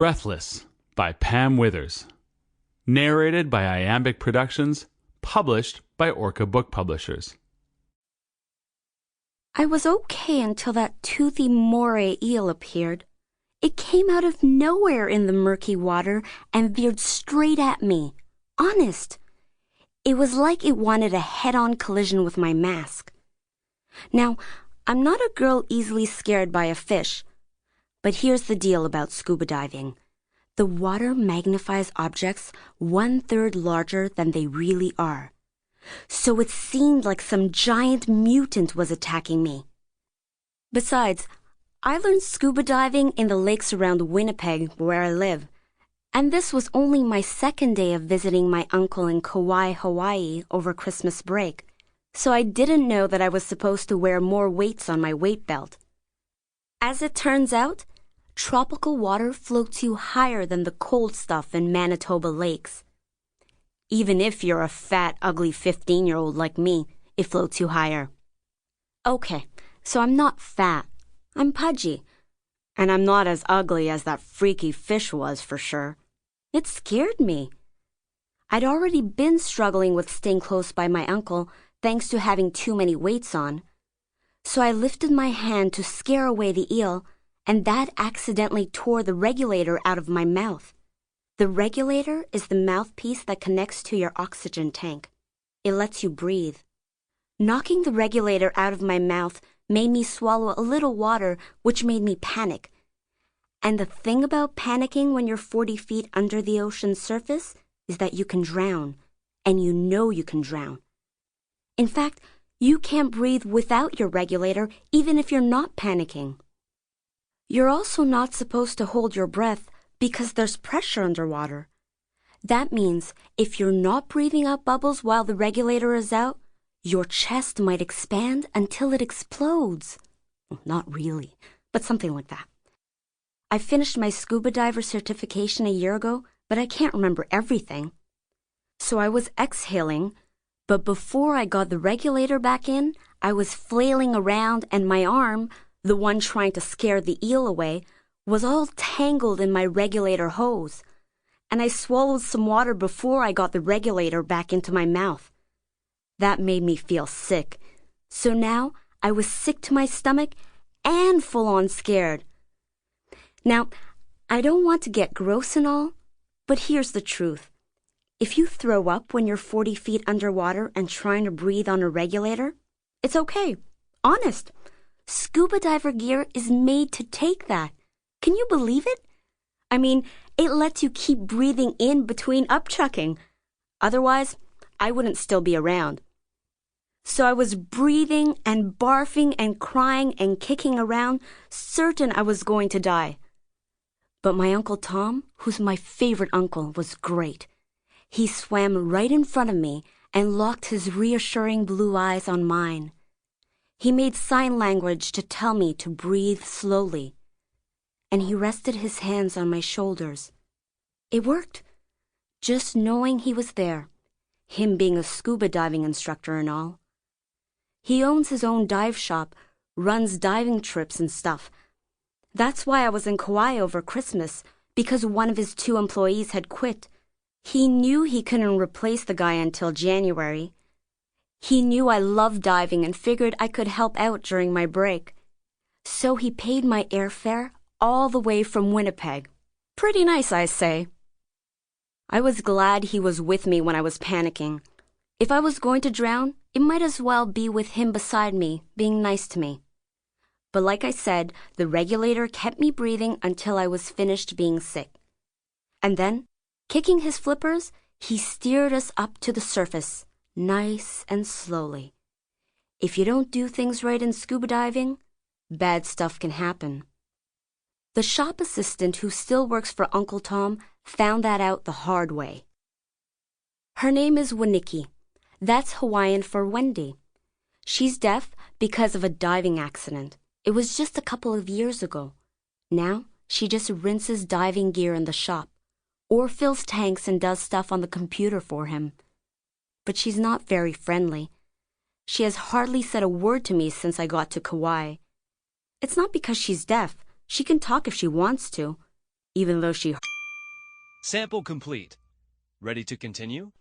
Breathless by Pam Withers. Narrated by Iambic Productions. Published by Orca Book Publishers. I was okay until that toothy moray eel appeared. It came out of nowhere in the murky water and veered straight at me. Honest. It was like it wanted a head-on collision with my mask. Now, I'm not a girl easily scared by a fish. But here's the deal about scuba diving. The water magnifies objects 1/3 larger than they really are. So it seemed like some giant mutant was attacking me. Besides, I learned scuba diving in the lakes around Winnipeg, where I live. And this was only my second day of visiting my uncle in Kauai, Hawaii over Christmas break. So I didn't know that I was supposed to wear more weights on my weight belt. As it turns out, tropical water floats you higher than the cold stuff in Manitoba lakes. Even if you're a fat, ugly 15-year-old like me, it floats you higher. Okay, so I'm not fat. I'm pudgy. And I'm not as ugly as that freaky fish was for sure. It scared me. I'd already been struggling with staying close by my uncle thanks to having too many weights on. So I lifted my hand to scare away the eel, and that accidentally tore the regulator out of my mouth. The regulator is the mouthpiece that connects to your oxygen tank. It lets you breathe. Knocking the regulator out of my mouth made me swallow a little water, which made me panic. And the thing about panicking when you're 40 feet under the ocean's surface is that you can drown, and you know you can drown. In fact, you can't breathe without your regulator even if you're not panicking. You're also not supposed to hold your breath because there's pressure underwater. That means if you're not breathing out bubbles while the regulator is out, your chest might expand until it explodes. Well, not really, but something like that. I finished my scuba diver certification a year ago, but I can't remember everything. So I was exhaling, but before I got the regulator back in, I was flailing around and my arm, the one trying to scare the eel away, was all tangled in my regulator hose, and I swallowed some water before I got the regulator back into my mouth. That made me feel sick, so now I was sick to my stomach and full-on scared. Now, I don't want to get gross and all, but here's the truth. If you throw up when you're 40 feet underwater and trying to breathe on a regulator, it's okay. Honest. Scuba diver gear is made to take that. Can you believe it? I mean, it lets you keep breathing in between upchucking. Otherwise, I wouldn't still be around. So I was breathing and barfing and crying and kicking around, certain I was going to die. But my Uncle Tom, who's my favorite uncle, was great. He swam right in front of me and locked his reassuring blue eyes on mine. He made sign language to tell me to breathe slowly, and he rested his hands on my shoulders. It worked. Just knowing he was there, him being a scuba diving instructor and all. He owns his own dive shop, runs diving trips and stuff. That's why I was in Kauai over Christmas, because one of his 2 employees had quit. He knew he couldn't replace the guy until January. He knew I loved diving and figured I could help out during my break. So he paid my airfare all the way from Winnipeg. Pretty nice, I say. I was glad he was with me when I was panicking. If I was going to drown, it might as well be with him beside me, being nice to me. But like I said, the regulator kept me breathing until I was finished being sick. And then, kicking his flippers, he steered us up to the surface, nice and slowly. If you don't do things right in scuba diving, bad stuff can happen. The shop assistant who still works for Uncle Tom found that out the hard way. Her name is Waniki. That's Hawaiian for Wendy. She's deaf because of a diving accident. It was just a couple of years ago. Now, she just rinses diving gear in the shop, or fills tanks and does stuff on the computer for him. But she's not very friendly. She has hardly said a word to me since I got to Kauai. It's not because she's deaf. She can talk if she wants to. even though she... Sample complete. Ready to continue?